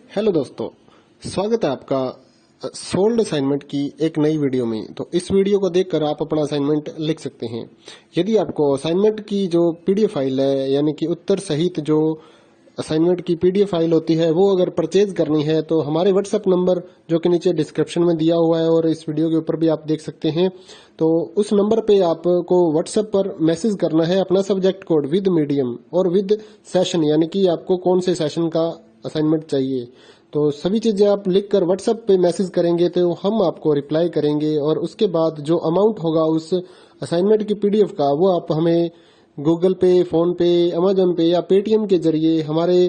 Hello दोस्तों, स्वागत है आपका सोल्ड असाइनमेंट की एक नई वीडियो में। तो इस वीडियो को देखकर आप अपना असाइनमेंट लिख सकते हैं। यदि आपको असाइनमेंट की जो पीडीएफ फाइल है, यानी कि उत्तर सहित जो असाइनमेंट की पीडीएफ फाइल होती है, वो अगर परचेज करनी है तो हमारे व्हाट्सएप नंबर जो कि नीचे डिस्क्रिप्शन में दिया हुआ है और इस वीडियो के ऊपर भी आप देख सकते हैं, तो उस नंबर पे आपको व्हाट्सएप पर मैसेज करना है अपना सब्जेक्ट कोड विद मीडियम और विद सेशन, यानी कि आपको कौन से सेशन का असाइनमेंट चाहिए। तो सभी चीजें आप लिखकर व्हाट्सएप पे मैसेज करेंगे तो हम आपको रिप्लाई करेंगे और उसके बाद जो अमाउंट होगा उस असाइनमेंट की पीडीएफ का, वो आप हमें गूगल पे, फोन पे, अमेजोन पे या पेटीएम के जरिए हमारे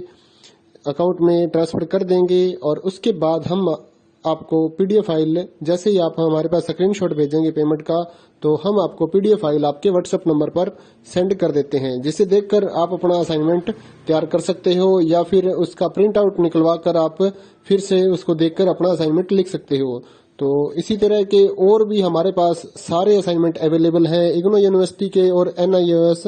अकाउंट में ट्रांसफर कर देंगे। और उसके बाद हम आपको पीडीएफ फाइल, जैसे ही आप हमारे पास स्क्रीनशॉट भेजेंगे पेमेंट का, तो हम आपको पीडीएफ फाइल आपके व्हाट्सएप नंबर पर सेंड कर देते हैं, जिसे देखकर आप अपना असाइनमेंट तैयार कर सकते हो या फिर उसका प्रिंट आउट निकलवा कर आप फिर से उसको देखकर अपना असाइनमेंट लिख सकते हो। तो इसी तरह के और भी हमारे पास सारे असाइनमेंट अवेलेबल हैं। इग्नो यूनिवर्सिटी के और एनआईओएस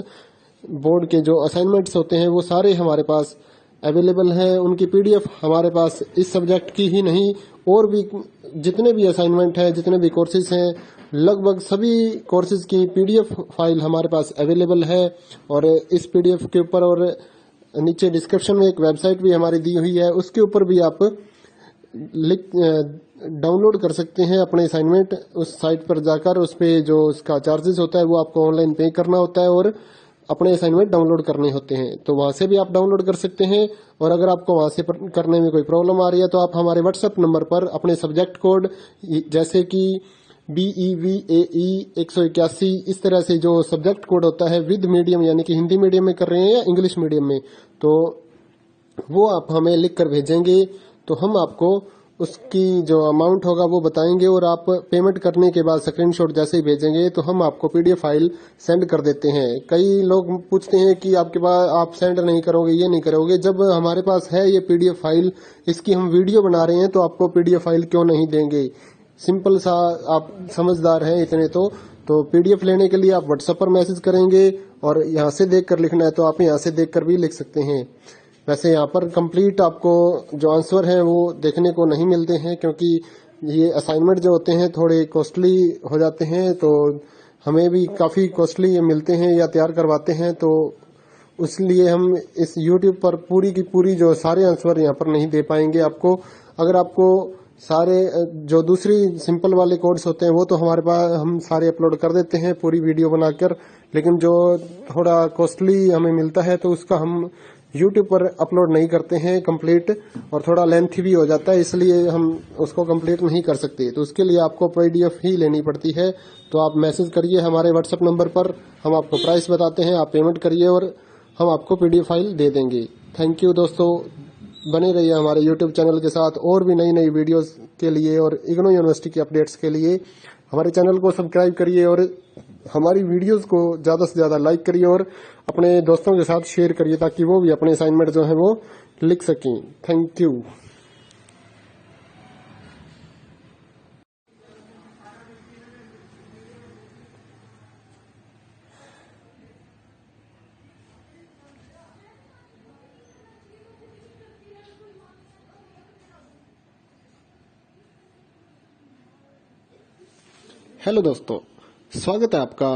बोर्ड के जो असाइनमेंट्स होते हैं वो सारे हमारे पास अवेलेबल हैं। उनकी पीडीएफ हमारे पास इस सब्जेक्ट की ही नहीं, और भी जितने भी असाइनमेंट हैं, जितने भी कोर्सेज हैं, लगभग सभी कोर्सेज की पीडीएफ फाइल हमारे पास अवेलेबल है। और इस पीडीएफ के ऊपर और नीचे डिस्क्रिप्शन में एक वेबसाइट भी हमारी दी हुई है, उसके ऊपर भी आप डाउनलोड कर सकते हैं अपने असाइनमेंट। उस साइट पर जाकर उस पे जो उसका चार्जेस होता है वो आपको ऑनलाइन पे करना होता है और अपने असाइनमेंट डाउनलोड करने होते हैं। तो वहां से भी आप डाउनलोड कर सकते हैं। और अगर आपको वहां से करने में कोई प्रॉब्लम आ रही है तो आप हमारे व्हाट्सएप नंबर पर अपने सब्जेक्ट कोड, जैसे कि BEVAE 181, इस तरह से जो सब्जेक्ट कोड होता है विद मीडियम, यानी कि हिंदी मीडियम में कर रहे हैं या इंग्लिश मीडियम में, तो वो आप हमें लिख कर भेजेंगे तो हम आपको उसकी जो अमाउंट होगा वो बताएंगे। और आप पेमेंट करने के बाद स्क्रीनशॉट जैसे ही भेजेंगे तो हम आपको पीडीएफ फाइल सेंड कर देते हैं। कई लोग पूछते हैं कि आपके पास आप सेंड नहीं करोगे, ये नहीं करोगे। जब हमारे पास है ये पीडीएफ फाइल, इसकी हम वीडियो बना रहे हैं, तो आपको पीडीएफ फाइल क्यों नहीं देंगे। सिंपल सा, आप समझदार हैं इतने तो पीडीएफ लेने के लिए आप व्हाट्सएप पर मैसेज करेंगे और यहाँ से देख कर लिखना है तो आप यहाँ से देख कर भी लिख सकते हैं। वैसे यहाँ पर कंप्लीट आपको जो आंसर है वो देखने को नहीं मिलते हैं, क्योंकि ये असाइनमेंट जो होते हैं थोड़े कॉस्टली हो जाते हैं, तो हमें भी काफ़ी कॉस्टली मिलते हैं या तैयार करवाते हैं। तो इसलिए हम इस YouTube पर पूरी की पूरी जो सारे आंसर यहाँ पर नहीं दे पाएंगे आपको। अगर आपको सारे जो दूसरी सिंपल वाले कोड्स होते हैं वो तो हमारे पास हम सारे अपलोड कर देते हैं पूरी वीडियो बनाकर, लेकिन जो थोड़ा कॉस्टली हमें मिलता है तो उसका हम YouTube पर अपलोड नहीं करते हैं कंप्लीट, और थोड़ा लेंथी भी हो जाता है, इसलिए हम उसको कंप्लीट नहीं कर सकते। तो उसके लिए आपको पीडीएफ ही लेनी पड़ती है। तो आप मैसेज करिए हमारे व्हाट्सएप नंबर पर, हम आपको प्राइस बताते हैं, आप पेमेंट करिए और हम आपको पीडीएफ फाइल दे देंगे। थैंक यू दोस्तों, बने रहिए हमारे यूट्यूब चैनल के साथ और भी नई नई वीडियोस के लिए और इग्नो यूनिवर्सिटी की अपडेट्स के लिए हमारे चैनल को सब्सक्राइब करिए और हमारी वीडियोस को ज़्यादा से ज़्यादा लाइक करिए और अपने दोस्तों के साथ शेयर करिए, ताकि वो भी अपने असाइनमेंट जो है वो लिख सकें। Thank you. हेलो दोस्तों, स्वागत है आपका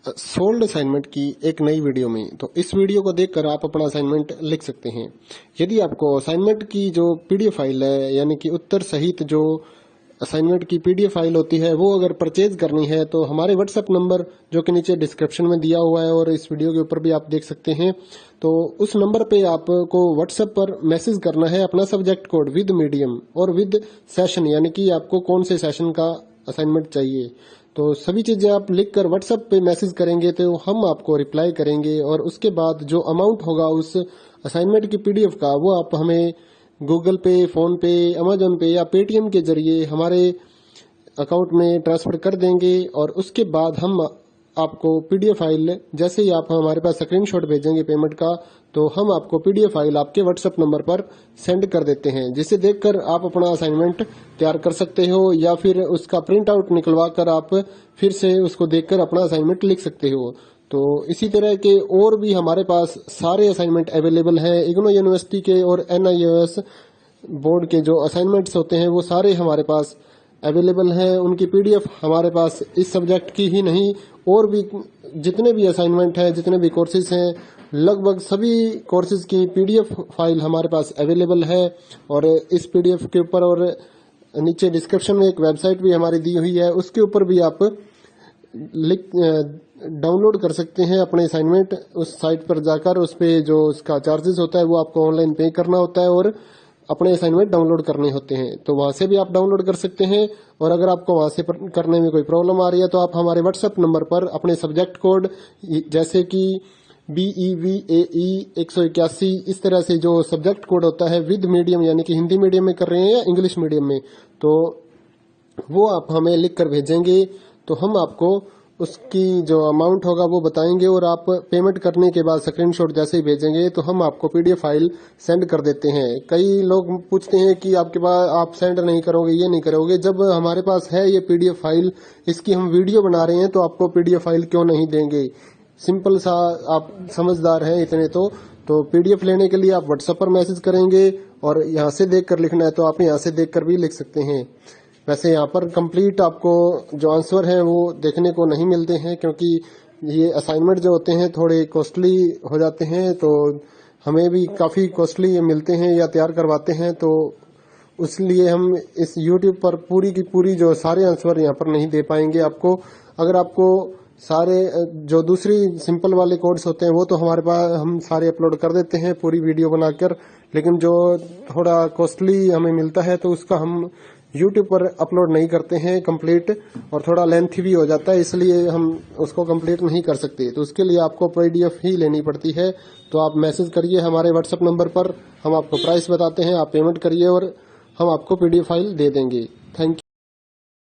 सोल्ड असाइनमेंट की एक नई वीडियो में। तो इस वीडियो को देखकर आप अपना असाइनमेंट लिख सकते हैं। यदि आपको असाइनमेंट की जो पीडीएफ फाइल है, यानी कि उत्तर सहित जो असाइनमेंट की पीडीएफ फाइल होती है, वो अगर परचेज करनी है तो हमारे व्हाट्सएप नंबर जो कि नीचे डिस्क्रिप्शन में दिया हुआ है और इस वीडियो के ऊपर भी आप देख सकते हैं, तो उस नंबर पे आपको व्हाट्सएप पर मैसेज करना है अपना सब्जेक्ट कोड विद मीडियम और विद सेशन, यानी कि आपको कौन से सेशन का असाइनमेंट चाहिए। तो सभी चीजें आप लिखकर व्हाट्सएप पे मैसेज करेंगे तो हम आपको रिप्लाई करेंगे। और उसके बाद जो अमाउंट होगा उस असाइनमेंट की पीडीएफ का, वो आप हमें गूगल पे, फोन पे, अमेजोन पे या पेटीएम के जरिए हमारे अकाउंट में ट्रांसफर कर देंगे। और उसके बाद हम आपको पीडीएफ फाइल, जैसे ही आप हमारे पास स्क्रीनशॉट भेजेंगे पेमेंट का, तो हम आपको पीडीएफ फाइल आपके व्हाट्सएप नंबर पर सेंड कर देते हैं, जिसे देखकर आप अपना असाइनमेंट तैयार कर सकते हो या फिर उसका प्रिंट आउट निकलवा कर आप फिर से उसको देखकर अपना असाइनमेंट लिख सकते हो। तो इसी तरह के और भी हमारे पास सारे असाइनमेंट अवेलेबल हैं। इग्नो यूनिवर्सिटी के और एनआईओएस बोर्ड के जो असाइनमेंट्स होते हैं वो सारे हमारे पास अवेलेबल हैं। उनकी पीडीएफ हमारे पास इस सब्जेक्ट की ही नहीं और भी जितने भी असाइनमेंट हैं, जितने भी कोर्सेज हैं, लगभग सभी कोर्सेज की पीडीएफ फाइल हमारे पास अवेलेबल है। और इस पीडीएफ के ऊपर और नीचे डिस्क्रिप्शन में एक वेबसाइट भी हमारी दी हुई है, उसके ऊपर भी आप डाउनलोड कर सकते हैं अपने असाइनमेंट। उस साइट पर जाकर उस पे जो उसका चार्जेस होता है वो आपको ऑनलाइन पे करना होता है और अपने असाइनमेंट डाउनलोड करने होते हैं। तो वहां से भी आप डाउनलोड कर सकते हैं। और अगर आपको वहां से करने में कोई प्रॉब्लम आ रही है तो आप हमारे व्हाट्सएप नंबर पर अपने सब्जेक्ट कोड जैसे कि BEVAE 181 इस तरह से जो सब्जेक्ट कोड होता है विद मीडियम यानी कि हिंदी मीडियम में कर रहे हैं या इंग्लिश मीडियम में, तो वो आप हमें लिख कर भेजेंगे तो हम आपको उसकी जो अमाउंट होगा वो बताएंगे और आप पेमेंट करने के बाद स्क्रीनशॉट जैसे ही भेजेंगे तो हम आपको पीडीएफ फाइल सेंड कर देते हैं। कई लोग पूछते हैं कि आपके पास आप सेंड नहीं करोगे, ये नहीं करोगे। जब हमारे पास है ये पीडीएफ फाइल, इसकी हम वीडियो बना रहे हैं तो आपको पीडीएफ फाइल क्यों नहीं देंगे। सिंपल सा, आप समझदार हैं इतने तो पीडीएफ लेने के लिए आप व्हाट्सएप पर मैसेज करेंगे और यहाँ से देख कर लिखना है तो आप यहाँ से देख कर भी लिख सकते हैं। वैसे यहाँ पर कंप्लीट आपको जो आंसर है वो देखने को नहीं मिलते हैं क्योंकि ये असाइनमेंट जो होते हैं थोड़े कॉस्टली हो जाते हैं, तो हमें भी काफ़ी कॉस्टली मिलते हैं या तैयार करवाते हैं, तो इसलिए हम इस YouTube पर पूरी की पूरी जो सारे आंसर यहाँ पर नहीं दे पाएंगे आपको। अगर आपको सारे जो दूसरी सिंपल वाले कोड्स होते हैं वो तो हमारे पास हम सारे अपलोड कर देते हैं पूरी वीडियो बनाकर, लेकिन जो थोड़ा कॉस्टली हमें मिलता है तो उसका हम YouTube पर अपलोड नहीं करते हैं कंप्लीट, और थोड़ा लेंथी भी हो जाता है, इसलिए हम उसको कंप्लीट नहीं कर सकते। तो उसके लिए आपको पीडीएफ ही लेनी पड़ती है। तो आप मैसेज करिए हमारे व्हाट्सएप नंबर पर, हम आपको प्राइस बताते हैं, आप पेमेंट करिए और हम आपको पीडीएफ फाइल दे देंगे। Thank you.